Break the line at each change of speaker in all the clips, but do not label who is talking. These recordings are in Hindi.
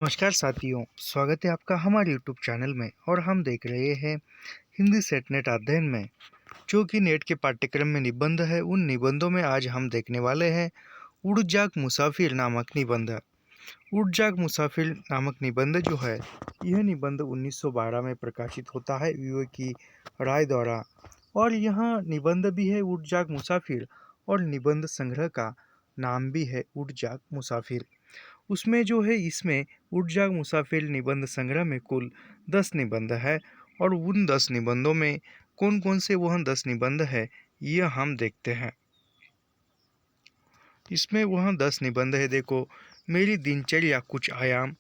नमस्कार साथियों, स्वागत है आपका हमारे यूट्यूब चैनल में। और हम देख रहे हैं हिंदी सेट नेट अध्ययन में, जो कि नेट के पाठ्यक्रम में निबंध है। उन निबंधों में आज हम देखने वाले हैं उड़ जाग मुसाफिर नामक निबंध। उड़ जाग मुसाफिर नामक निबंध जो है, यह निबंध 1912 में प्रकाशित होता है वीओ की राय द्वारा। और यह निबंध भी है उड़ जाग मुसाफिर, और निबंध संग्रह का नाम भी है उड़ जाग मुसाफिर। उसमें जो है, इसमें उड़ जाग मुसाफिर निबंध संग्रह में कुल 10 निबंध है। और उन 10 निबंधों में कौन कौन से वह 10 निबंध है, यह हम देखते हैं। इसमें वह 10 निबंध है। देखो, मेरी दिनचर्या कुछ आयाम,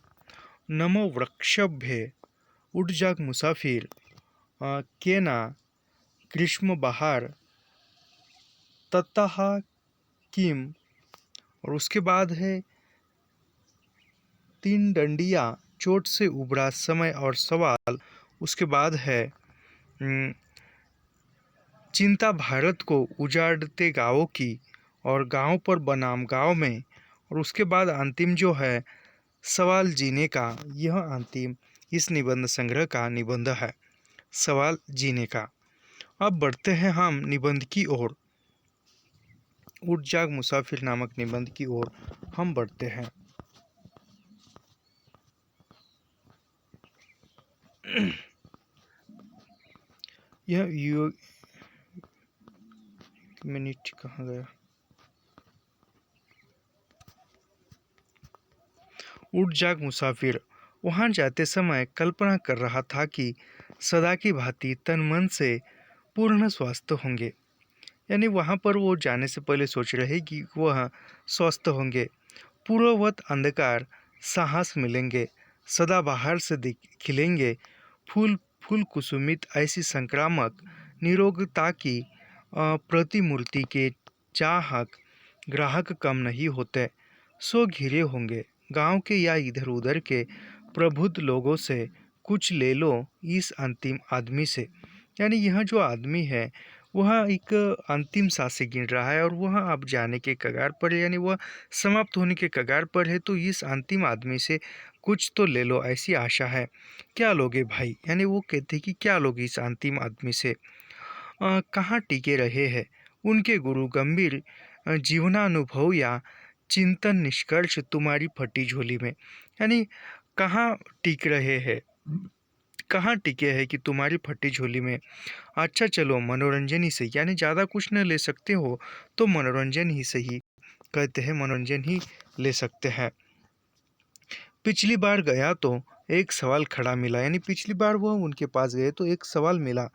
नमो वृक्षभ्य, उड़ जाग मुसाफिर, केना, ग्रीष्म बहार, ततः किम, और उसके बाद है तीन डंडिया, चोट से उबरा समय और सवाल। उसके बाद है चिंता भारत को उजाड़ते गाँवों की, और गाँव पर बनाम गाँव में। और उसके बाद अंतिम जो है सवाल जीने का। यह अंतिम इस निबंध संग्रह का निबंध है, सवाल जीने का। अब बढ़ते हैं हम निबंध की ओर, उड़ जाग मुसाफिर नामक निबंध की ओर हम बढ़ते हैं। यह मिनट कहाँ गया? उड़ जाग मुसाफिर वहाँ जाते समय कल्पना कर रहा था कि सदा की भांति तन मन से पूर्ण स्वस्थ होंगे। यानी वहाँ पर वो जाने से पहले सोच रहे कि वह स्वस्थ होंगे, पूर्ववत अंधकार साहस मिलेंगे, सदाबहार से खिलेंगे, फूल फूल कुसुमित ऐसी संक्रामक निरोगता की प्रतिमूर्ति के चाहक ग्राहक कम नहीं होते। सो घिरे होंगे गांव के या इधर उधर के प्रबुद्ध लोगों से, कुछ ले लो इस अंतिम आदमी से। यानी यह जो आदमी है, वह एक अंतिम सांसें गिन रहा है और वह अब जाने के कगार पर है, यानी वह समाप्त होने के कगार पर है। तो इस अंतिम आदमी से कुछ तो ले लो, ऐसी आशा है। क्या लोगे भाई? यानी वो कहते कि क्या लोगे इस अंतिम आदमी से? कहाँ टिके रहे हैं उनके गुरु गंभीर जीवनानुभव या चिंतन निष्कर्ष तुम्हारी फटी झोली में। यानी कहाँ टिक रहे हैं, कहाँ टिके हैं कि तुम्हारी फटी झोली में। अच्छा चलो मनोरंजन ही सही, यानी ज़्यादा कुछ न ले सकते हो तो मनोरंजन ही सही, कहते हैं मनोरंजन ही ले सकते हैं। पिछली बार गया तो एक सवाल खड़ा मिला, यानी पिछली बार वह उनके पास गए तो एक सवाल मिला।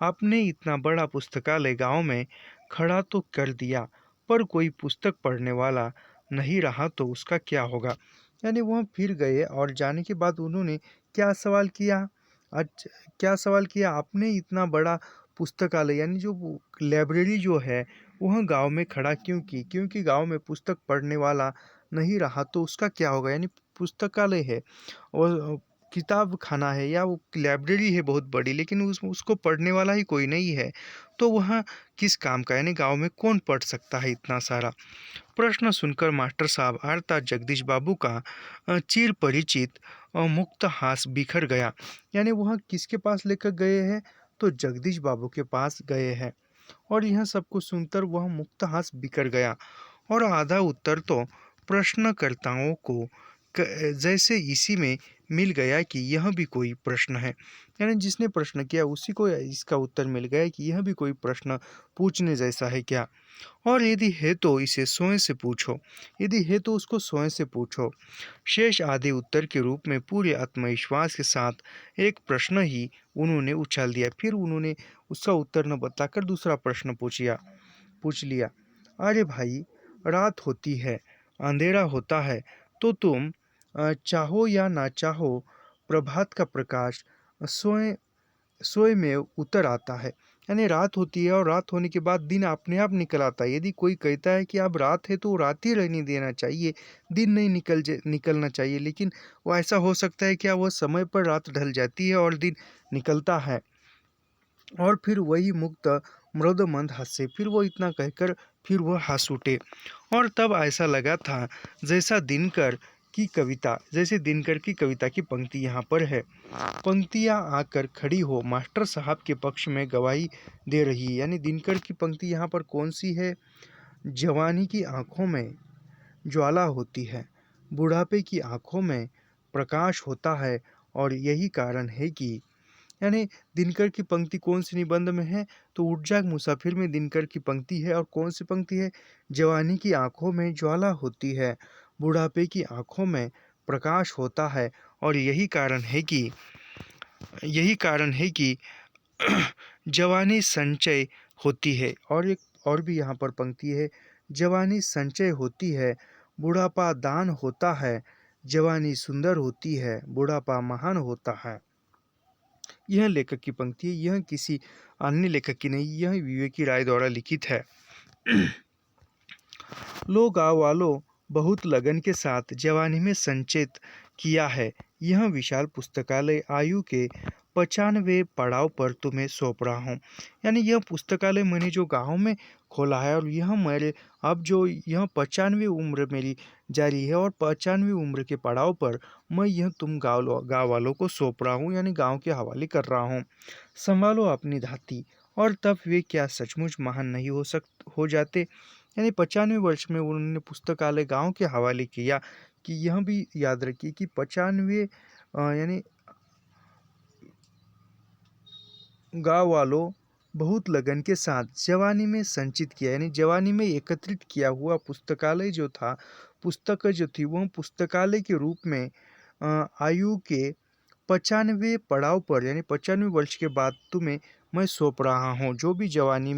आपने इतना बड़ा पुस्तकालय गांव में खड़ा तो कर दिया, पर कोई पुस्तक पढ़ने वाला नहीं रहा तो उसका क्या होगा? यानी वह फिर गए और जाने के बाद उन्होंने क्या सवाल किया? अच्छा, क्या सवाल किया? आपने इतना बड़ा पुस्तकालय, यानी जो लाइब्रेरी जो है, वह गांव में खड़ा क्यों की? क्योंकि गांव में पुस्तक पढ़ने वाला नहीं रहा तो उसका क्या होगा? यानी पुस्तकालय है और किताब खाना है या वो लाइब्रेरी है बहुत बड़ी, लेकिन उसको पढ़ने वाला ही कोई नहीं है, तो वह किस काम का? यानी गांव में कौन पढ़ सकता है इतना सारा? प्रश्न सुनकर मास्टर साहब अर्थात जगदीश बाबू का चिर परिचित मुक्त हास बिखर गया। यानी वह किसके पास लेकर गए हैं? तो जगदीश बाबू के पास गए हैं। और यह सबको सुनकर वह मुक्त हास बिखर गया। और आधा उत्तर तो प्रश्नकर्ताओं को जैसे इसी में मिल गया कि यह भी कोई प्रश्न है। यानी जिसने प्रश्न किया उसी को इसका उत्तर मिल गया कि यह भी कोई प्रश्न पूछने जैसा है क्या? और यदि है तो इसे स्वयं से पूछो, यदि है तो उसको स्वयं से पूछो। शेष आधे उत्तर के रूप में पूरे आत्मविश्वास के साथ एक प्रश्न ही उन्होंने उछाल दिया। फिर उन्होंने उसका उत्तर न बताकर दूसरा प्रश्न पूछ लिया। अरे भाई, रात होती है, अंधेरा होता है, तो तुम चाहो या ना चाहो प्रभात का प्रकाश स्वयं स्वयं में उतर आता है। यानी रात होती है और रात होने के बाद दिन अपने आप निकल आता है। यदि कोई कहता है कि अब रात है तो रात ही रहने देना चाहिए, दिन नहीं निकलना चाहिए, लेकिन वो ऐसा हो सकता है क्या? वह समय पर रात ढल जाती है और दिन निकलता है। और फिर वही मुक्त मृद मंद हास्य, फिर वो इतना कहकर फिर वह हंस उठे। और तब ऐसा लगा था जैसा दिनकर की कविता, जैसे दिनकर की कविता की पंक्ति यहाँ पर है। पंक्तियाँ आकर खड़ी हो मास्टर साहब के पक्ष में गवाही दे रही है। यानी दिनकर की पंक्ति यहाँ पर कौन सी है? जवानी की आंखों में ज्वाला होती है, बुढ़ापे की आंखों में प्रकाश होता है, और यही कारण है कि, यानी दिनकर की पंक्ति कौन सी निबंध में है? तो उठ जाग मुसाफिर में दिनकर की पंक्ति है। और कौन सी पंक्ति है? जवानी की आंखों में ज्वाला होती है, बुढ़ापे की आंखों में प्रकाश होता है, और यही कारण है कि जवानी संचय होती है। और एक और भी यहाँ पर पंक्ति है, जवानी संचय होती है, बुढ़ापा दान होता है, जवानी सुंदर होती है, बुढ़ापा महान होता है। यह लेखक की पंक्ति है, यह किसी अन्य लेखक की नहीं, यह विवेकी राय द्वारा लिखित है। लो गाँव वालों, बहुत लगन के साथ जवानी में संचित किया है। यह विशाल पुस्तकालय आयु के 95वें पड़ाव पर तुम्हें सौंप रहा हूँ। यानी यह पुस्तकालय मैंने जो गाँव में खोला है, और यह मेरे अब जो यह 95वीं उम्र मेरी जारी है, और 95वीं उम्र के पड़ाव पर मैं यह तुम गाँव वालों को सौंप रहा हूँ, यानी गाँव के हवाले कर रहा हूँ। संभालो अपनी धाती, और तब वे क्या सचमुच महान नहीं हो जाते? यानी 95 वर्ष में उन्होंने पुस्तकालय गांव के हवाले किया। कि यह भी याद रखिए कि 95 यानी गांव वालों बहुत लगन के साथ जवानी में संचित किया, यानी जवानी में एकत्रित किया हुआ पुस्तकालय जो था, पुस्तक जो थी वह पुस्तकालय के रूप में आयु के 95वें पड़ाव पर, यानी 95 वर्ष के बाद तुम्हें मैं सौंप रहा हूँ। जो भी जवानी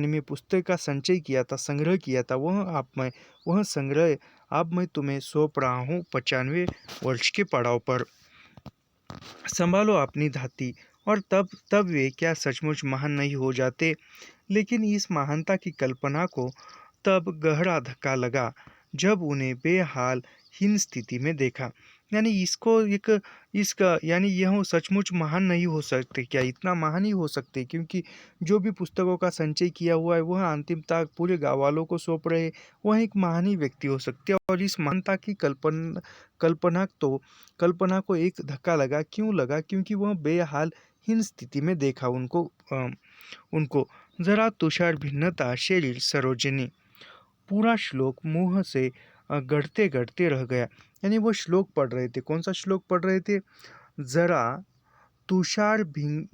में पुस्तक का संचय किया था, संग्रह किया था, वह संग्रह अब मैं तुम्हें सौंप रहा हूँ 95वें वर्ष के पड़ाव पर। संभालो अपनी धाती, और तब वे क्या सचमुच महान नहीं हो जाते? लेकिन इस महानता की कल्पना को तब गहरा धक्का लगा जब उन्हें बेहाल हीन स्थिति में देखा। यानी इसका यानी यह सचमुच महान नहीं हो सकते क्या? इतना महान ही हो सकते, क्योंकि जो भी पुस्तकों का संचय किया हुआ है वह अंतिम तक पूरे गाँव वालों को सौंप रहे, वह एक महान ही व्यक्ति हो सकते हैं। और इस महानता की कल्पना को एक धक्का लगा। क्यों लगा? क्योंकि वह बेहाल हीन स्थिति में देखा उनको। जरा तुषार भिन्नता शरीर सरोजनी, पूरा श्लोक मुंह से गढ़ते गढ़ते रह गया। यानी वो श्लोक पढ़ रहे थे। कौन सा श्लोक पढ़ रहे थे? जरा तुषार भी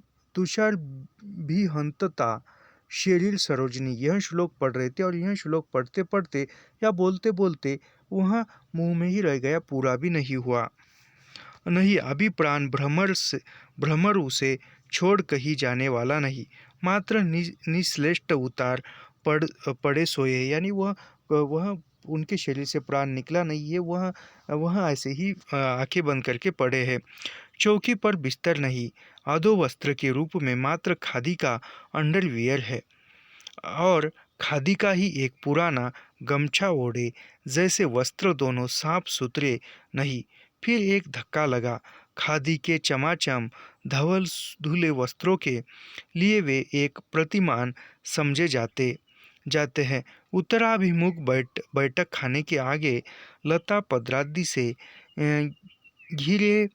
हंतता शरीर सरोजनी, यह श्लोक पढ़ रहे थे। और यह श्लोक पढ़ते पढ़ते या बोलते बोलते वह मुंह में ही रह गया, पूरा भी नहीं हुआ। नहीं, अभी प्राण भ्रमर उसे छोड़ कहीं जाने वाला नहीं, मात्र निश्लेष्ट उतार पड़े सोए। यानी वह उनके शरीर से प्राण निकला नहीं है, वह ऐसे ही आंखें बंद करके पड़े हैं। चौकी पर बिस्तर नहीं, अधो वस्त्र के रूप में मात्र खादी का अंडरवियर है, और खादी का ही एक पुराना गमछा ओढ़े जैसे वस्त्र, दोनों साफ सुथरे नहीं। फिर एक धक्का लगा। खादी के चमाचम धवल धुले वस्त्रों के लिए वे एक प्रतिमान समझे जाते हैं। उत्तराभिमुख बैठक खाने के आगे लता पदरादि से घिरे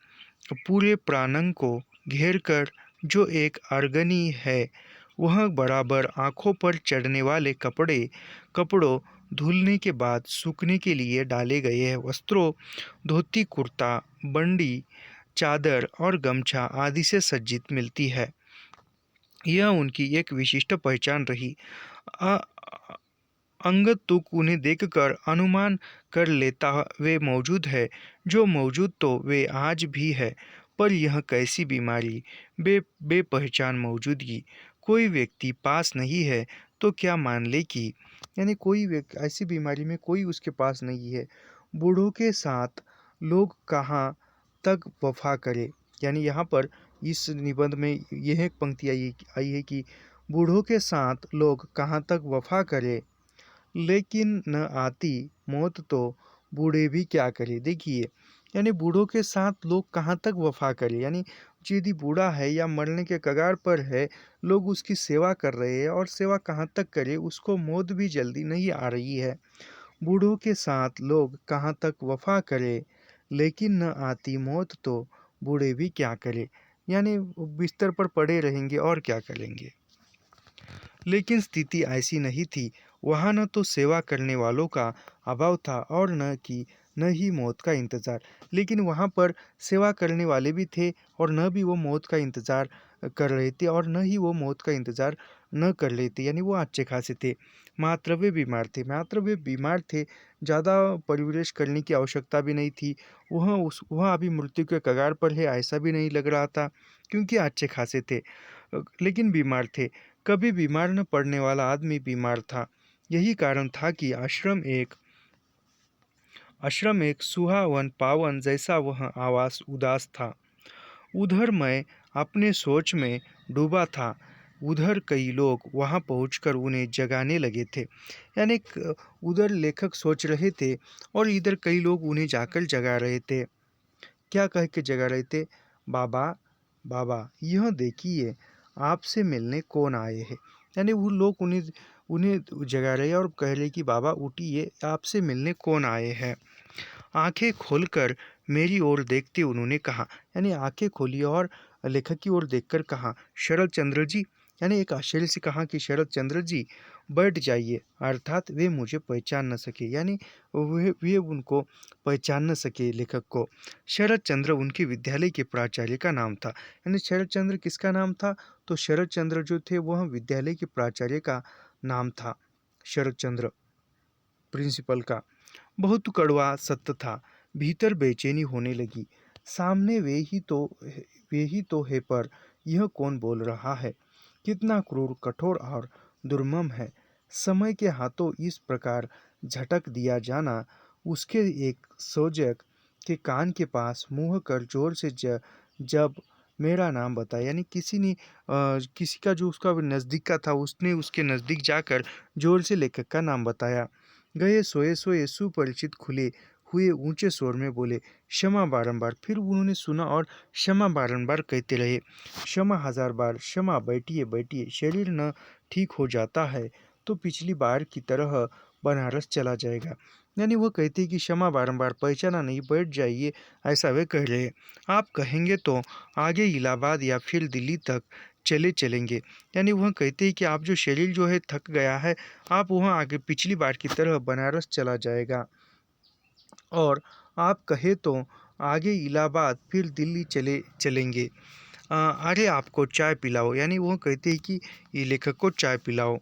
पूरे प्रांगण को घेर कर जो एक अर्गनी है, वह बराबर आँखों पर चढ़ने वाले कपड़ों धुलने के बाद सूखने के लिए डाले गए हैं वस्त्रों, धोती कुर्ता, बंडी, चादर और गमछा आदि से सज्जित मिलती है। यह उनकी एक विशिष्ट पहचान रही। अंगत तुक उन्हें देखकर अनुमान कर लेता वे मौजूद है, जो मौजूद तो वे आज भी है, पर यह कैसी बीमारी, बेपहचान मौजूदगी। कोई व्यक्ति पास नहीं है तो क्या मान ले कि, यानी कोई व्यक्ति ऐसी बीमारी में कोई उसके पास नहीं है। बूढ़ों के साथ लोग कहाँ तक वफा करे। यानी यहाँ पर इस निबंध में यह एक पंक्ति आई है कि बूढ़ों के साथ लोग कहाँ तक वफा करे, लेकिन न आती मौत तो बूढ़े भी क्या करे। देखिए, यानी बूढ़ों के साथ लोग कहाँ तक वफा करे, यानी यदि बूढ़ा है या मरने के कगार पर है, लोग उसकी सेवा कर रहे हैं, और सेवा कहाँ तक करे, उसको मौत भी जल्दी नहीं आ रही है। बूढ़ों के साथ लोग कहाँ तक वफा करे, लेकिन न आती मौत तो बूढ़े भी क्या करे। यानी वो बिस्तर पर पड़े रहेंगे और क्या करेंगे। लेकिन स्थिति ऐसी नहीं थी। वहाँ न तो सेवा करने वालों का अभाव था और न ही मौत का इंतज़ार। लेकिन वहाँ पर सेवा करने वाले भी थे और न भी वो मौत का इंतज़ार कर रहे थे और न ही वो मौत का इंतज़ार न कर रहे थे। यानी वो अच्छे खासे थे। मात्र वे बीमार थे, मात्र वे बीमार थे। ज़्यादा परिवरेश करने की आवश्यकता भी नहीं थी। वह अभी मृत्यु के कगार पर है ऐसा भी नहीं लग रहा था, क्योंकि अच्छे खासे थे। लेकिन बीमार थे। कभी बीमार न पड़ने वाला आदमी बीमार था। यही कारण था कि आश्रम एक सुहावन पावन जैसा वह आवास उदास था। उधर मैं अपने सोच में डूबा था। उधर कई लोग वहां पहुंचकर उन्हें जगाने लगे थे। यानी उधर लेखक सोच रहे थे और इधर कई लोग उन्हें जाकर जगा रहे थे। क्या कह के जगा रहे थे? बाबा, बाबा, यह देखिए, आपसे मिलने कौन आए हैं। यानी वो लोग उन्हें उन्हें जगा रहे हैं और कह रहे कि बाबा उठिए, आपसे मिलने कौन आए हैं। आंखें खोलकर मेरी ओर देखते उन्होंने कहा। यानी आंखें खोली और लेखक की ओर देखकर कहा, शरद चंद्र जी। यानी एक आश्चर्य से कहा कि शरद चंद्र जी, बैठ जाइए। अर्थात वे मुझे पहचान न सके। यानी वे उनको पहचान न सके लेखक को। शरद चंद्र उनके विद्यालय के प्राचार्य का नाम था। यानी शरद चंद्र किसका नाम था? तो शरद चंद्र जो थे वह विद्यालय के प्राचार्य का नाम था। शरद चंद्र प्रिंसिपल का। बहुत कड़वा सत्य था। भीतर बेचैनी होने लगी। सामने वे ही तो है, पर यह कौन बोल रहा है? कितना क्रूर, कठोर और दुर्मम है। समय के हाथों इस प्रकार झटक दिया जाना। उसके एक सोजक के कान के पास मुँह कर जोर से जब मेरा नाम बताया। यानी किसी का जो उसका नज़दीक का था, उसने उसके नज़दीक जाकर जोर से लेखक का नाम बताया। गए सोए सोए सुपरिचित खुले हुए ऊंचे स्वर में बोले, क्षमा बारंबार। फिर उन्होंने सुना और क्षमा बारंबार कहते रहे। क्षमा हजार बार क्षमा। बैठिए बैठिए। शरीर न ठीक हो जाता है तो पिछली बार की तरह बनारस चला जाएगा। यानी वो कहते हैं कि क्षमा बारंबार, पहचाना नहीं, बैठ जाइए, ऐसा वे कह रहे हैं। आप कहेंगे तो आगे इलाहाबाद या फिर दिल्ली तक चलेंगे। यानी वह कहते हैं कि आप जो शरीर जो है थक गया है, आप वहाँ आगे पिछली बार की तरह बनारस चला जाएगा। और आप कहे तो आगे इलाहाबाद फिर दिल्ली चलेंगे। अरे आपको चाय पिलाओ। यानी वो कहते हैं कि ये लेखक को चाय पिलाओ।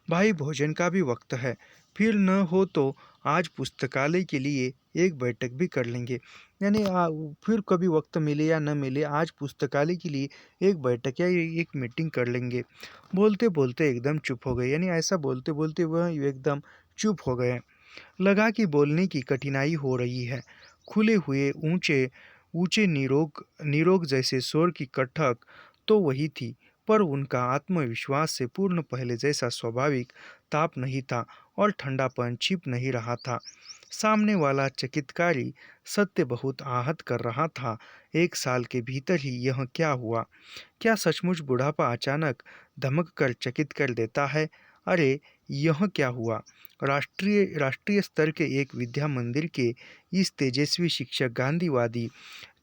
भाई भोजन का भी वक्त है। फिर न हो तो आज पुस्तकालय के लिए एक बैठक भी कर लेंगे। यानी फिर कभी वक्त मिले या न मिले, आज पुस्तकालय के लिए एक बैठक या एक मीटिंग कर लेंगे। बोलते बोलते एकदम चुप हो गए। यानी ऐसा बोलते बोलते वह एकदम चुप हो गए। लगा कि बोलने की कठिनाई हो रही है। खुले हुए ऊंचे ऊंचे निरोग निरोग जैसे स्वर की कटक तो वही थी, पर उनका आत्मविश्वास से पूर्ण पहले जैसा स्वाभाविक ताप नहीं था और ठंडापन छिप नहीं रहा था। सामने वाला चकितकारी सत्य बहुत आहत कर रहा था। 1 साल के भीतर ही यह क्या हुआ? क्या सचमुच बुढ़ापा अचानक धमक कर चकित कर देता है? अरे, यह क्या हुआ? राष्ट्रीय स्तर के एक विद्या मंदिर के इस तेजस्वी शिक्षक गांधीवादी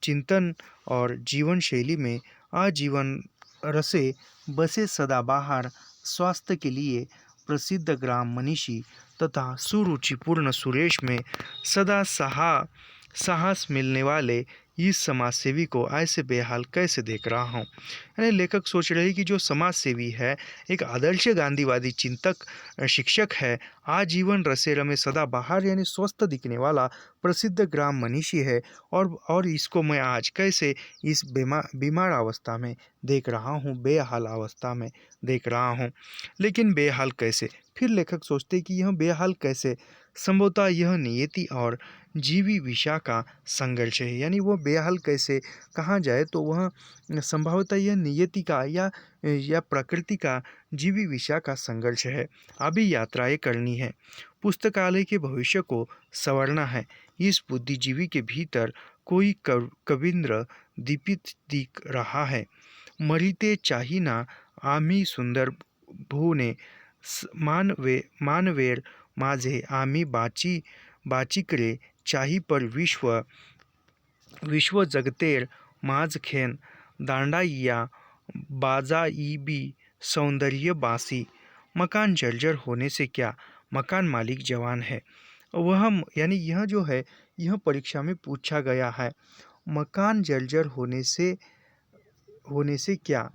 चिंतन और जीवन शैली में आजीवन रसे बसे सदाबहार स्वास्थ्य के लिए प्रसिद्ध ग्राम मनीषी तथा सुरुचिपूर्ण सुरेश में सदा साहस मिलने वाले इस समाजसेवी को ऐसे बेहाल कैसे देख रहा हूँ। यानी लेखक सोच रहे कि जो समाज सेवी है, एक आदर्श गांधीवादी चिंतक शिक्षक है, आजीवन रसे रमे सदाबहार यानी स्वस्थ दिखने वाला प्रसिद्ध ग्राम मनीषी है, और इसको मैं आज कैसे इस बीमार अवस्था में देख रहा हूँ, बेहाल अवस्था में देख रहा हूँ। लेकिन बेहाल कैसे? फिर लेखक सोचते कि यह बेहाल कैसे? संभवतः यह नियति और जीवी विषा का संघर्ष है। यानी वो बेहाल कैसे कहा जाए तो वह संभवतः यह नियति का या प्रकृति का जीवी विषा का संघर्ष है। अभी यात्राएं करनी है, पुस्तकालय के भविष्य को संवरना है। इस बुद्धिजीवी के भीतर कोई कविंद्र दीपित दिख रहा है। मरिते चाहिना आम्ही सुंदर भूने मानवेर माझे आम्ही बाचीकरे चाही पर विश्व जगतेर माझ खेन दांडाइया बाजाईबी सौंदर्य बासी। मकान जर्जर होने से क्या, मकान मालिक जवान है। यानी यह जो है यह परीक्षा में पूछा गया है। मकान जर्जर होने से क्या,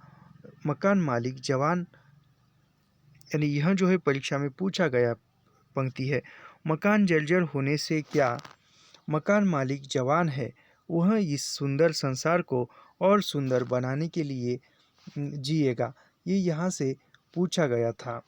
मकान मालिक जवान, यानी यह जो है परीक्षा में पूछा गया पंक्ति है। मकान जर्जर होने से क्या, मकान मालिक जवान है, वह इस सुंदर संसार को और सुंदर बनाने के लिए जिएगा। ये यहाँ से पूछा गया था,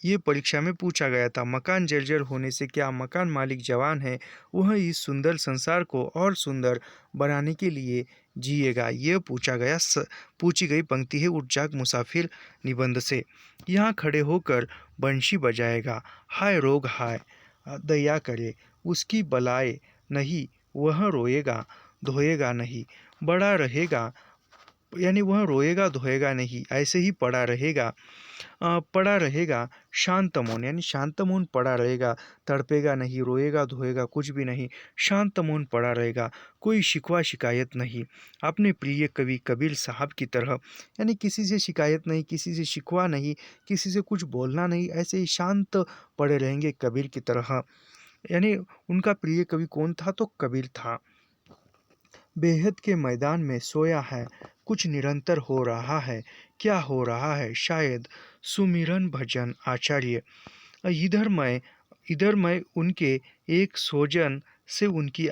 ये परीक्षा में पूछा गया था। मकान जर्जर होने से क्या, मकान मालिक जवान है, वह इस सुंदर संसार को और सुंदर बनाने के लिए जिएगा। ये पूछी गई पंक्ति है उठ जाग मुसाफिर निबंध से। यहाँ खड़े होकर बंशी बजाएगा, हाय रोग हाय दया करे, उसकी बलाए नहीं, वह रोएगा धोएगा नहीं, बड़ा रहेगा, यानी वह रोएगा धोएगा नहीं, ऐसे ही पड़ा रहेगा शांत मौन, यानी शांत मौन पड़ा रहेगा, तड़पेगा नहीं, रोएगा धोएगा कुछ भी नहीं, शांत मौन पड़ा रहेगा, कोई शिकवा शिकायत नहीं, अपने प्रिय कवि कबीर साहब की तरह, यानी किसी से शिकायत नहीं, किसी से शिकवा नहीं, किसी से कुछ बोलना नहीं, ऐसे ही शांत पड़े रहेंगे कबीर की तरह। यानी उनका प्रिय कवि कौन था, तो कबीर था। बेहद के मैदान में सोया है, कुछ निरंतर हो रहा है, क्या हो रहा है, शायद सुमिरन भजन आचार्य। इधर मैं उनके एक सोजन से उनकी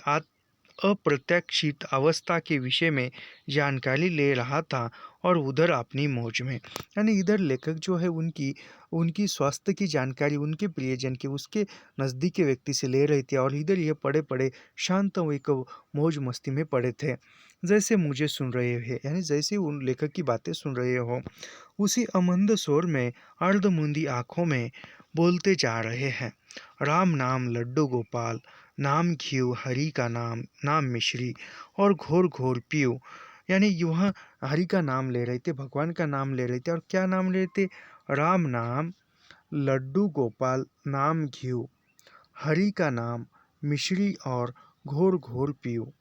अप्रत्याशित अवस्था के विषय में जानकारी ले रहा था और उधर अपनी मौज में, यानी इधर लेखक जो है उनकी स्वास्थ्य की जानकारी उनके प्रियजन के, उसके नज़दीक के व्यक्ति से ले रहे थे और इधर ये पड़े पड़े शांत एक मौज मस्ती में पड़े थे, जैसे मुझे सुन रहे हैं, यानी जैसे उन लेखक की बातें सुन रहे हो। उसी अमंद शोर में अर्धमुंदी आँखों में बोलते जा रहे हैं, राम नाम लड्डू गोपाल, नाम घीव हरि का नाम मिश्री और घोर घोर पीऊ। यानी वह हरि का नाम ले रहे थे, भगवान का नाम ले रहे थे, और क्या नाम ले रहे थे, राम नाम लड्डू गोपाल नाम घीव हरि का नाम मिश्री और घोर घोर पीऊ,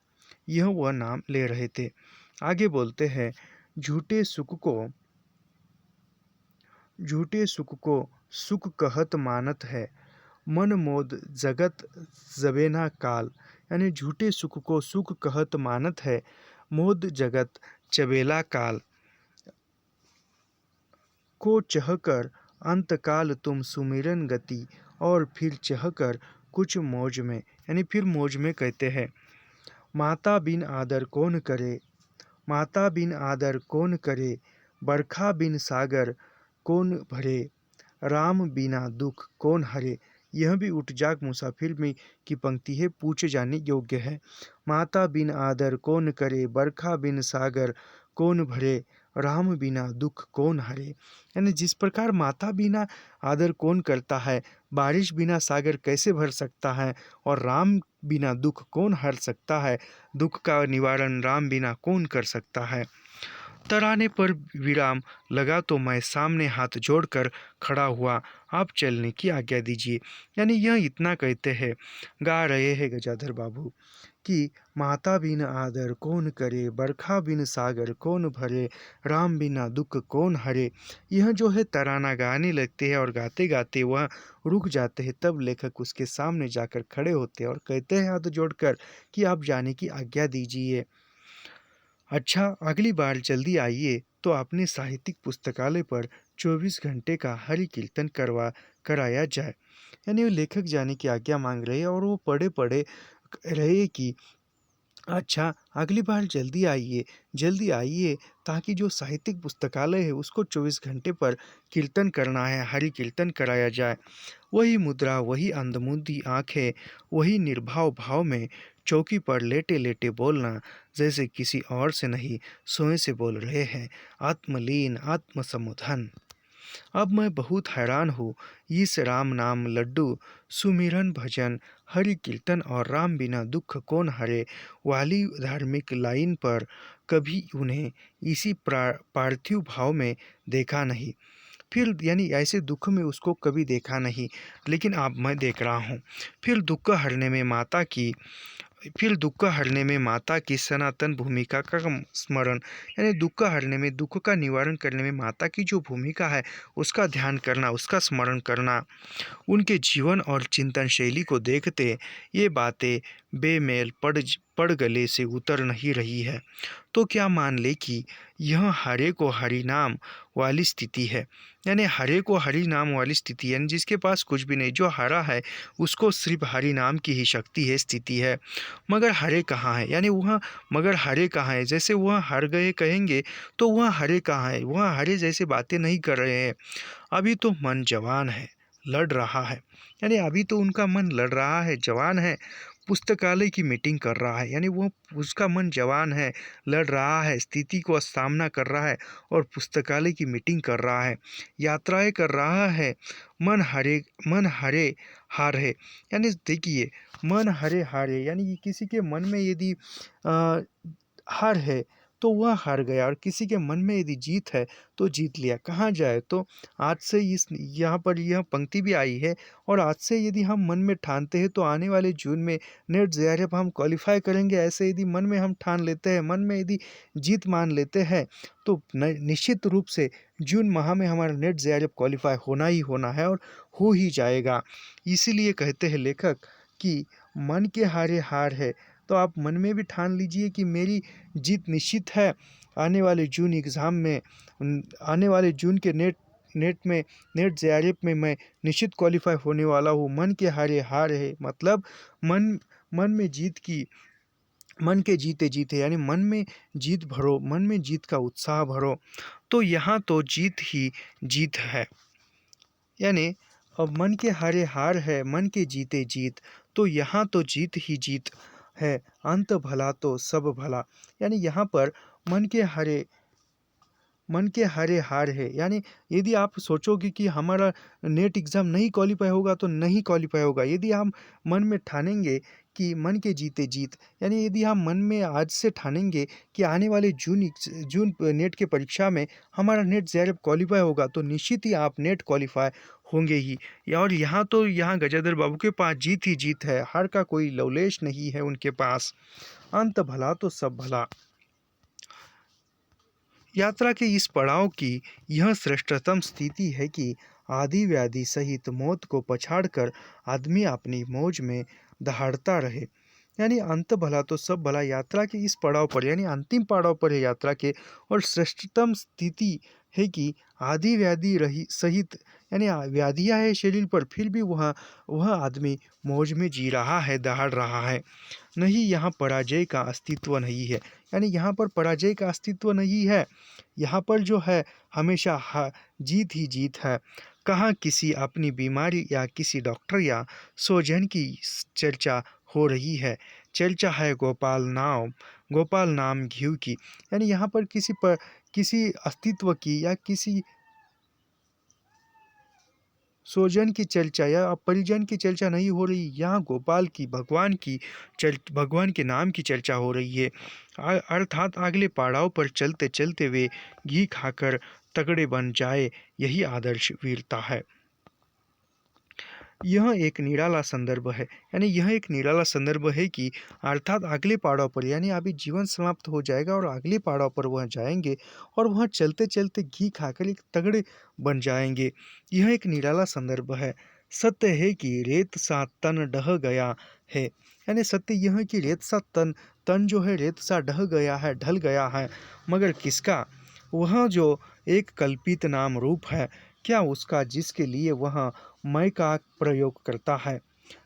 यह वह नाम ले रहे थे। आगे बोलते हैं, झूठे सुख को सुख कहत मानत है, मन मोद जगत जबेना काल। यानी झूठे सुख को सुख कहत मानत है, मोद जगत चबेला काल को चहकर अंतकाल तुम सुमिरन गति, और फिर चहकर कुछ मौज में, यानी फिर मौज में कहते हैं, माता बिन आदर कौन करे, माता बिन आदर कौन करे, बरखा बिन सागर कौन भरे, राम बिना दुख कौन हरे। यह भी उठ जाग मुसाफिर में की पंक्ति है, पूछे जाने योग्य है। माता बिन आदर कौन करे, बरखा बिन सागर कौन भरे, राम बिना दुख कौन हरे। यानी जिस प्रकार माता बिना आदर कौन करता है, बारिश बिना सागर कैसे भर सकता है, और राम बिना दुख कौन हर सकता है, दुख का निवारण राम बिना कौन कर सकता है। तराने पर विराम लगा तो मैं सामने हाथ जोड़कर खड़ा हुआ, आप चलने की आज्ञा दीजिए। यानी यह इतना कहते हैं, गा रहे हैं गजाधर बाबू कि माता बिन आदर कौन करे, बरखा बिन सागर कौन भरे, राम बिना दुख कौन हरे। यह जो है तराना गाने लगते हैं और गाते गाते वह रुक जाते हैं, तब लेखक उसके सामने जाकर खड़े होते हैं और कहते हैं हाथ जोड़कर कि आप जाने की आज्ञा दीजिए। अच्छा, अगली बार जल्दी आइए तो अपने साहित्यिक पुस्तकालय पर 24 घंटे का हरि कीर्तन कराया जाए। यानी वो लेखक जाने की आज्ञा मांग रहे हैं और वो पढ़े पढ़े रहे कि अच्छा, अगली बार जल्दी आइए, ताकि जो साहित्यिक पुस्तकालय है उसको 24 घंटे पर कीर्तन करना है, हरि कीर्तन कराया जाए। वही मुद्रा, वही अंधमुंदी आंखें, वही निर्भाव भाव में चौकी पर लेटे लेटे बोलना, जैसे किसी और से नहीं स्वयं से बोल रहे हैं, आत्मलीन आत्मसमुधन। अब मैं बहुत हैरान हूँ, इस राम नाम लड्डू सुमिरन भजन हरि कीर्तन और राम बिना दुख कौन हरे वाली धार्मिक लाइन पर कभी उन्हें इसी पार्थिव भाव में देखा नहीं। फिर यानी ऐसे दुख में उसको कभी देखा नहीं, लेकिन अब मैं देख रहा हूँ। फिर दुख हरने में माता की फिर दुख हरने में माता की सनातन भूमिका का स्मरण, यानी दुख हरने में, दुख का निवारण करने में माता की जो भूमिका है उसका ध्यान करना, उसका स्मरण करना। उनके जीवन और चिंतन शैली को देखते ये बातें बेमेल पड़ गले से उतर नहीं रही है। तो क्या मान ले कि यह हरे को हरि नाम वाली स्थिति है, यानी हरे को हरि नाम वाली स्थिति, यानी जिसके पास कुछ भी नहीं, जो हरा है उसको सिर्फ हरि नाम की ही शक्ति है, स्थिति है। मगर हरे कहाँ है, यानी वह मगर हरे कहाँ है, जैसे वह हर गए कहेंगे तो वह हरे कहाँ है, वह हरे जैसे बातें नहीं कर रहे हैं। अभी तो मन जवान है, लड़ रहा है, यानी अभी तो उनका मन लड़ रहा है, जवान है, पुस्तकालय की मीटिंग कर रहा है, यानी वो उसका मन जवान है, लड़ रहा है, स्थिति को सामना कर रहा है और पुस्तकालय की मीटिंग कर रहा है, यात्राएं कर रहा है। मन हरे हार है, यानी देखिए, मन हरे हार है, यानी कि किसी के मन में यदि अ, हार है तो वह हार गया, और किसी के मन में यदि जीत है तो जीत लिया। कहाँ जाए, तो आज से इस यहाँ पर यह पंक्ति भी आई है, और आज से यदि हम मन में ठानते हैं तो आने वाले जून में नेट जेआरएफ हम क्वालिफाई करेंगे। ऐसे यदि मन में हम ठान लेते हैं, मन में यदि जीत मान लेते हैं, तो निश्चित रूप से जून माह में हमारा नेट जेआरएफ क्वालिफाई होना ही होना है, और हो ही जाएगा। इसीलिए कहते हैं लेखक कि मन के हारे हार है। तो आप मन में भी ठान लीजिए कि मेरी जीत निश्चित है। आने वाले जून एग्ज़ाम में, आने वाले जून के नेट जेआरएफ में मैं निश्चित क्वालिफाई होने वाला हूँ। मन के हारे हार है, मतलब मन मन में जीत की, मन के जीते जीते, यानी मन में जीत भरो, मन में जीत का उत्साह भरो। तो यहाँ तो जीत ही जीत है, यानी अब मन के हारे हार है, मन के जीते जीत, तो यहाँ तो जीत ही जीत है। अंत भला तो सब भला, यानी यहाँ पर मन के हारे मन के हारे हार है, यानी यदि आप सोचोगे कि हमारा नेट एग्ज़ाम नहीं क्वालिफाई होगा तो नहीं क्वालिफाई होगा। यदि हम मन में ठानेंगे कि मन के जीते जीत, यानी यदि हम मन में आज से ठानेंगे कि आने वाले जून नेट के परीक्षा में हमारा नेट जेआरएफ क्वालिफाई होगा, तो निश्चित ही आप नेट क्वालिफाई होंगे ही। और यहाँ तो यहाँ गजाधर बाबू के पास जीत ही जीत है, हार का कोई लवलेश नहीं है उनके पास। अंत भला तो सब भला। यात्रा के इस पड़ाव की यह श्रेष्ठतम स्थिति है कि आदि व्याधि सहित मौत को पछाड़कर आदमी अपनी मौज में दहाड़ता रहे, यानी अंत भला तो सब भला। यात्रा के इस पड़ाव पर, यानी अंतिम पड़ाव पर है यात्रा के, और श्रेष्ठतम स्थिति है कि आदि व्याधि रही सहित, यानी व्याधियाँ है शरीर पर, फिर भी वह आदमी मौज में जी रहा है, दहाड़ रहा है। नहीं, यहाँ पराजय का अस्तित्व नहीं है, यानी यहाँ पर पराजय का अस्तित्व नहीं है। यहाँ पर जो है हमेशा जीत ही जीत है। कहाँ किसी अपनी बीमारी या किसी डॉक्टर या सोजन की चर्चा हो रही है। चर्चा है गोपाल नाम घीव की, यानी यहाँ पर किसी अस्तित्व की या किसी स्वजन की चर्चा या परिजन की चर्चा नहीं हो रही। यहाँ गोपाल की, भगवान के नाम की चर्चा हो रही है। अर्थात अगले पड़ाव पर चलते चलते वे घी खाकर तगड़े बन जाए, यही आदर्श वीरता है। यह एक निराला संदर्भ है, यानी यह एक निराला संदर्भ है कि अर्थात अगले पड़ाव पर, यानी अभी जीवन समाप्त हो जाएगा और अगले पड़ाव पर वह जाएंगे और वह चलते चलते घी खाकर एक तगड़े बन जाएंगे। यह एक निराला संदर्भ है। सत्य है कि रेत सा तन ढह गया है, यानी सत्य यह है कि रेत सा तन जो है रेत सा ढह गया है, ढल गया है, मगर किसका? वह जो एक कल्पित नाम रूप है, क्या उसका, जिसके लिए वह मैं का प्रयोग करता है?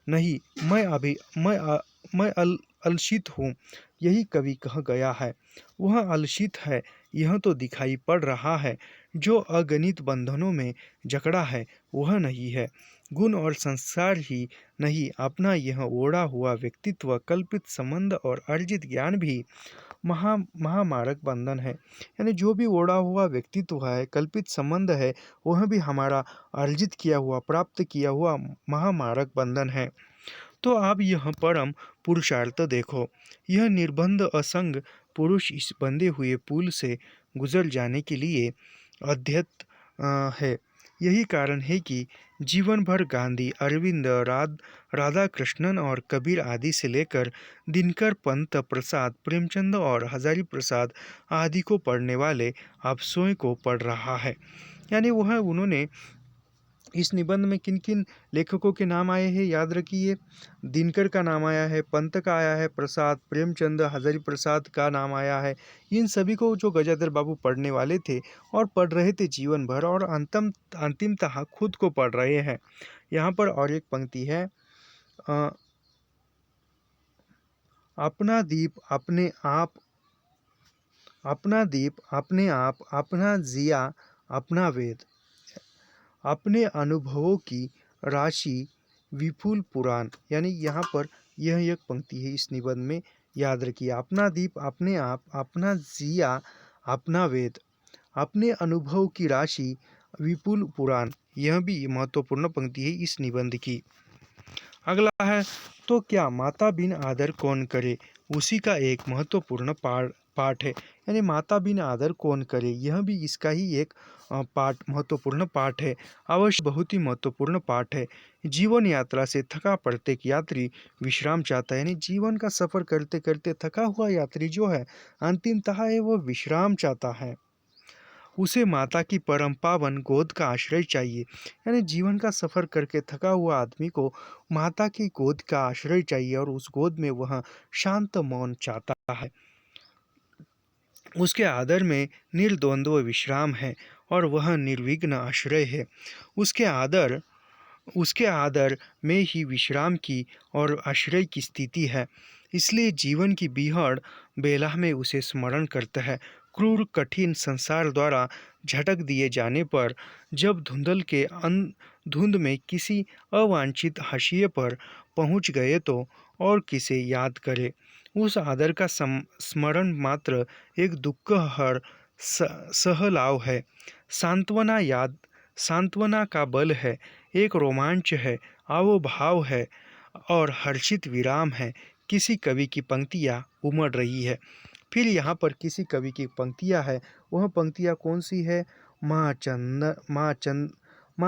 नहीं, मैं अलसित हूँ, यही कवि कह गया है। वह अलसित है, यह तो दिखाई पड़ रहा है। जो अगणित बंधनों में जकड़ा है वह नहीं है। गुण और संस्कार ही नहीं, अपना यह ओढ़ा हुआ व्यक्तित्व, कल्पित संबंध और अर्जित ज्ञान भी महामारक बंधन है, यानी जो भी ओढ़ा हुआ व्यक्तित्व है, कल्पित संबंध है, वह भी हमारा अर्जित किया हुआ, प्राप्त किया हुआ महामारक बंधन है। तो आप यह परम पुरुषार्थ देखो। यह निर्बंध असंग पुरुष इस बंधे हुए पुल से गुजर जाने के लिए अध्यत है। यही कारण है कि जीवन भर गांधी, अरविंद, राधा कृष्णन और कबीर आदि से लेकर दिनकर पंत प्रसाद, प्रेमचंद और हजारी प्रसाद आदि को पढ़ने वाले आप स्वयं को पढ़ रहा है। यानी वह उन्होंने इस निबंध में किन किन लेखकों के नाम आए हैं याद रखिए। दिनकर का नाम आया है, पंत का आया है, प्रसाद, प्रेमचंद, हजारी प्रसाद का नाम आया है। इन सभी को जो गजाधर बाबू पढ़ने वाले थे और पढ़ रहे थे जीवन भर, और अंतिमतः खुद को पढ़ रहे हैं। यहाँ पर और एक पंक्ति है, अ, अपना दीप अपने आप, अपना दीप अपने आप, अपना जिया अपना वेद, अपने अनुभवों की राशि विपुल पुराण। यानी यहाँ पर यह एक पंक्ति है इस निबंध में, याद रखिए। अपना दीप अपने आप, अपना जिया अपना वेद, अपने अनुभव की राशि विपुल पुराण। यह भी महत्वपूर्ण पंक्ति है इस निबंध की। अगला है, तो क्या माता बिन आदर कौन करे, उसी का एक महत्वपूर्ण पाठ है। यानी माता बिन आदर कौन करे, यह भी इसका ही एक महत्वपूर्ण पाठ है। अवश्य बहुत ही महत्वपूर्ण पाठ है। जीवन यात्रा से थका प्रत्येक यात्री विश्राम चाहता है। यानी जीवन का सफर करते करते थका हुआ यात्री जो है, अंतिमतः है वह विश्राम चाहता है। उसे माता की परम पावन गोद का आश्रय चाहिए। यानी जीवन का सफर करके थका हुआ आदमी को माता की गोद का आश्रय चाहिए, और उस गोद में वह शांत मौन चाहता है। उसके आदर में निर्द्वंद्व विश्राम है, और वह निर्विघ्न आश्रय है। उसके आदर में ही विश्राम की और आश्रय की स्थिति है। इसलिए जीवन की बीहड़ बेला में उसे स्मरण करता है। क्रूर कठिन संसार द्वारा झटक दिए जाने पर जब धुंध में किसी अवांछित हाशिए पर पहुंच गए तो और किसे याद करे। उस आदर का स्मरण मात्र एक दुखहर सहलाव है, सांत्वना का बल है, एक रोमांच है, आवोभाव है और हर्षित विराम है। किसी कवि की पंक्तियाँ उमड़ रही है। फिर यहाँ पर किसी कवि की पंक्तियाँ है। वह पंक्तियाँ कौन सी है? माँ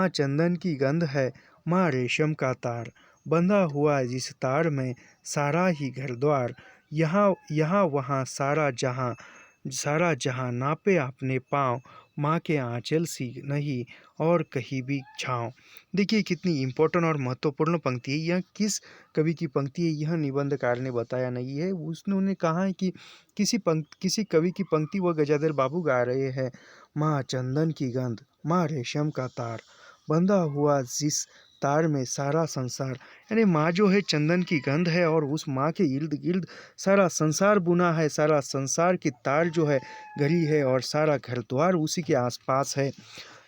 चंदन की गंध है, माँ रेशम का तार, बंधा हुआ जिस तार में सारा ही घर द्वार, यहाँ वहाँ सारा जहाँ नापे अपने पाँव, माँ के आंचल सी नहीं और कहीं भी छाँव। देखिए कितनी इम्पोर्टेंट और महत्वपूर्ण पंक्ति है। यह किस कवि की पंक्ति है यह निबंधकार ने बताया नहीं है। उसने कहा है कि किसी कवि की पंक्ति वह गजाधर बाबू गा रहे हैं। माँ चंदन की गंध, माँ रेशम का तार, बंधा हुआ जिस तार में सारा संसार। यानी माँ जो है चंदन की गंध है, और उस माँ के इर्द गिर्द सारा संसार बुना है। सारा संसार की तार जो है घड़ी है, और सारा घर द्वार उसी के आसपास है।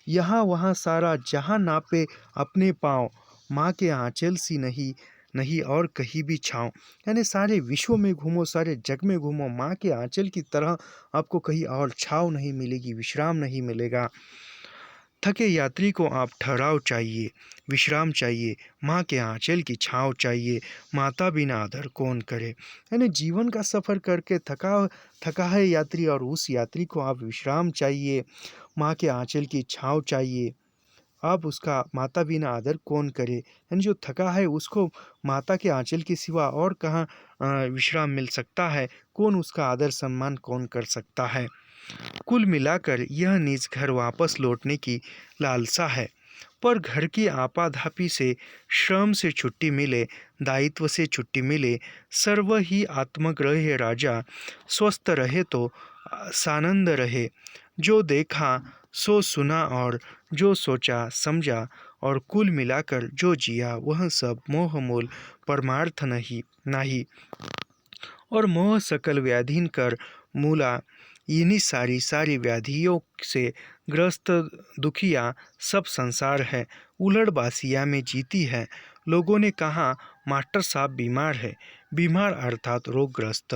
यहाँ वहाँ सारा जहाँ नापे अपने पाँव, माँ के आंचल सी नहीं और कहीं भी छाँव। यानी सारे विश्व में घूमो, सारे जग में घूमो, माँ के आंचल की तरह आपको कहीं और छाँव नहीं मिलेगी, विश्राम नहीं मिलेगा। थके यात्री को आप ठहराव चाहिए, विश्राम चाहिए, माँ के आंचल की छाँव चाहिए। माता बिना आदर कौन करे। यानी जीवन का सफ़र करके थका है यात्री, और उस यात्री को आप विश्राम चाहिए, माँ के आंचल की छाँव चाहिए। अब उसका माता बिना आदर कौन करे। यानी जो थका है उसको माता के आंचल के सिवा और कहाँ विश्राम मिल सकता है। कौन उसका आदर सम्मान कौन कर सकता है। कुल मिलाकर यह निज घर वापस लौटने की लालसा है। पर घर की आपाधापी से, श्रम से छुट्टी मिले, दायित्व से छुट्टी मिले, सर्व ही आत्मग्रह है राजा, स्वस्थ रहे तो सानंद रहे। जो देखा सो सुना और जो सोचा समझा, और कुल मिलाकर जो जिया वह सब मोह मूल परमार्थ नहीं। और मोह सकल व्याधीन कर मूला। इन्हीं सारी व्याधियों से ग्रस्त दुखिया सब संसार है। उलड़ बासिया में जीती है। लोगों ने कहा मास्टर साहब बीमार है। बीमार अर्थात रोगग्रस्त,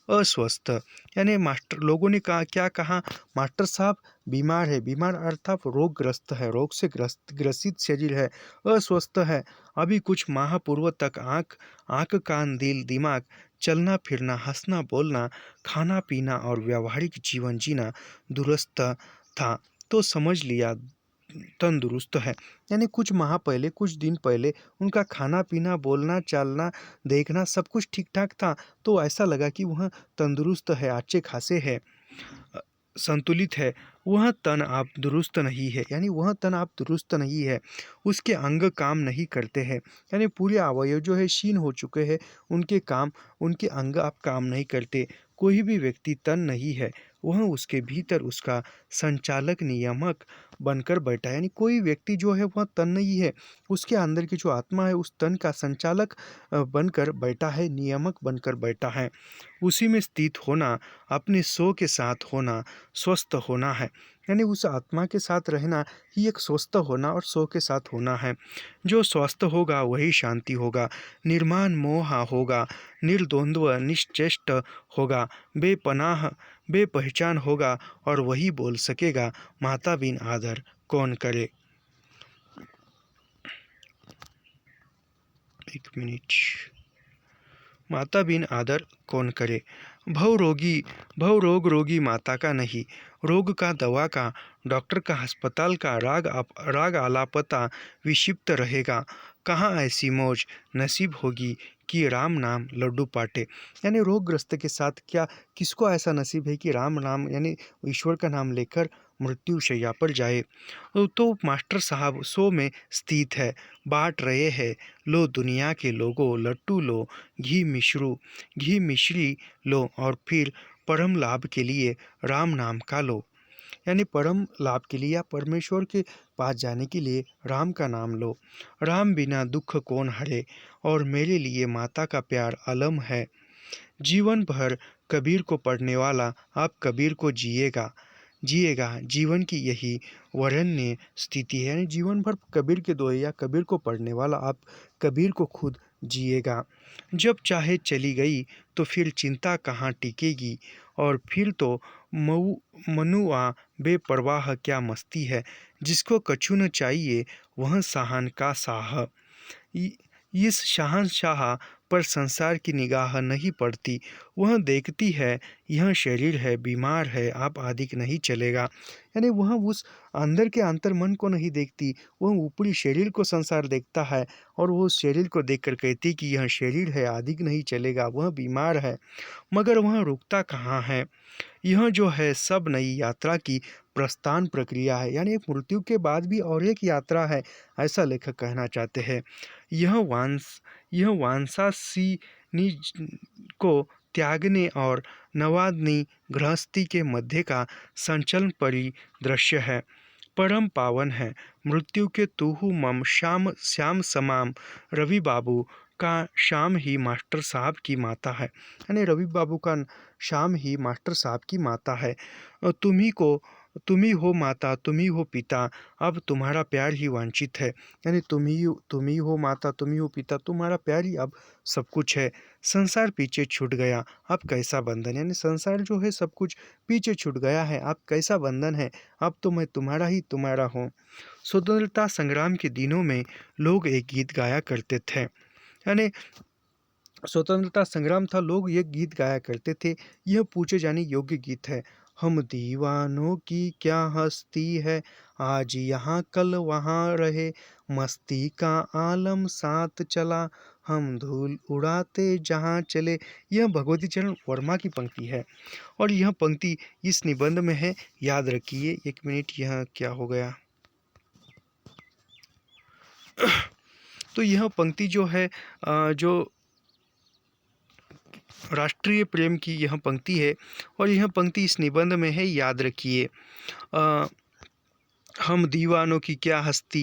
अस्वस्थ। यानी लोगों ने क्या कहा? मास्टर साहब बीमार है। बीमार अर्थात रोगग्रस्त है, रोग से ग्रसित शरीर है, अस्वस्थ है। अभी कुछ माह पूर्व तक आँख कान दिल दिमाग, चलना फिरना, हंसना बोलना, खाना पीना और व्यावहारिक जीवन जीना दुरुस्त था। तो समझ लिया तंदुरुस्त है। यानी कुछ माह पहले, कुछ दिन पहले उनका खाना पीना, बोलना चालना, देखना सब कुछ ठीक ठाक था, तो ऐसा लगा कि वह तंदुरुस्त है, अच्छे खासे है, अ, संतुलित है। वह तन आप दुरुस्त नहीं है, यानी वह तन आप दुरुस्त नहीं है, उसके अंग काम नहीं करते हैं, यानी पूरे अवयव जो है क्षीण हो चुके हैं, उनके काम, उनके अंग आप काम नहीं करते। कोई भी व्यक्ति तन नहीं है, वह उसके भीतर उसका संचालक नियामक बनकर बैठा है। यानी कोई व्यक्ति जो है वह तन नहीं है, उसके अंदर की जो आत्मा है उस तन का संचालक बनकर बैठा है, नियामक बनकर बैठा है। उसी में स्थित होना, अपने सो के साथ होना, स्वस्थ होना है। यानी उस आत्मा के साथ रहना ही एक स्वस्थ होना और सो के साथ होना है। जो स्वस्थ होगा वही शांति होगा, निर्माण मोह होगा, निर्द्वंद्व निश्चेष्ट होगा, बेपनाह बेपहचान होगा, और वही बोल सकेगा माता बिन आदर कौन करे। एक मिनट। माता बिन आदर कौन करे। भव रोग रोगी माता का नहीं, रोग का दवा का, डॉक्टर का अस्पताल का, राग आलापता विक्षिप्त रहेगा। कहाँ ऐसी मौज नसीब होगी कि राम नाम लड्डू पाटे। यानी रोगग्रस्त के साथ क्या, किसको ऐसा नसीब है कि राम नाम यानी ईश्वर का नाम लेकर मृत्यु शैया पर जाए। तो मास्टर साहब सो में स्थित है, बांट रहे हैं, लो दुनिया के लोगों लट्टू लो, घी मिश्री लो, और फिर परम लाभ के लिए राम नाम का लो। यानी परम लाभ के लिए या परमेश्वर के पास जाने के लिए राम का नाम लो। राम बिना दुख कौन हरे, और मेरे लिए माता का प्यार अलम है। जीवन भर कबीर को पढ़ने वाला आप कबीर को जिएगा। जीवन की यही वरण्य स्थिति है, यानी जीवन भर कबीर के दोहे या कबीर को पढ़ने वाला आप कबीर को खुद जिएगा। जब चाहे चली गई तो फिर चिंता कहाँ टिकेगी, और फिर तो मनुआ बेपरवाह क्या मस्ती है। जिसको कछु न चाहिए वह साहन का साह। इस शहंशाह पर संसार की निगाह नहीं पड़ती, वह देखती है यह शरीर है, बीमार है, आप आदि नहीं चलेगा। यानी वह उस अंदर के अंतर मन को नहीं देखती, वह ऊपरी शरीर को संसार देखता है, और वो उस शरीर को देखकर कहती कि यह शरीर है, आदि नहीं चलेगा, वह बीमार है, मगर वह रुकता कहाँ है। यह जो है सब नई यात्रा की प्रस्थान प्रक्रिया है, यानी एक मृत्यु के बाद भी और एक यात्रा है, ऐसा लेखक कहना चाहते हैं। यह वांसासिनी को त्यागने और नवाग्नि गृहस्थी के मध्य का संचलन परिदृश्य है, परम पावन है। मृत्यु के तुहु मम श्याम समाम रवि बाबू का शाम ही मास्टर साहब की माता है। यानी रवि बाबू का शाम ही मास्टर साहब की माता है। तुम ही हो माता, तुम ही हो पिता, अब तुम्हारा प्यार ही वांछित है। यानी तुम ही हो माता, तुम ही हो पिता, तुम्हारा प्यार ही अब सब कुछ है। संसार पीछे छूट गया, अब कैसा बंधन। यानी संसार जो है सब कुछ पीछे छूट गया है, अब कैसा बंधन है, अब तो मैं तुम्हारा ही तुम्हारा हूँ। स्वतंत्रता संग्राम के दिनों में लोग एक गीत गाया करते थे। यानी स्वतंत्रता संग्राम था, लोग ये गीत गाया करते थे, यह पूछे जाने योग्य गीत है। हम दीवानों की क्या हस्ती है, आज यहाँ कल वहाँ रहे, मस्ती का आलम साथ चला, हम धूल उड़ाते जहाँ चले। यह भगवती चरण वर्मा की पंक्ति है, और यह पंक्ति इस निबंध में है, याद रखिए। एक मिनट, यह क्या हो गया। तो यह पंक्ति जो है जो राष्ट्रीय प्रेम की यह पंक्ति है, और यह पंक्ति इस निबंध में है, याद रखिए। हम दीवानों की क्या हस्ती,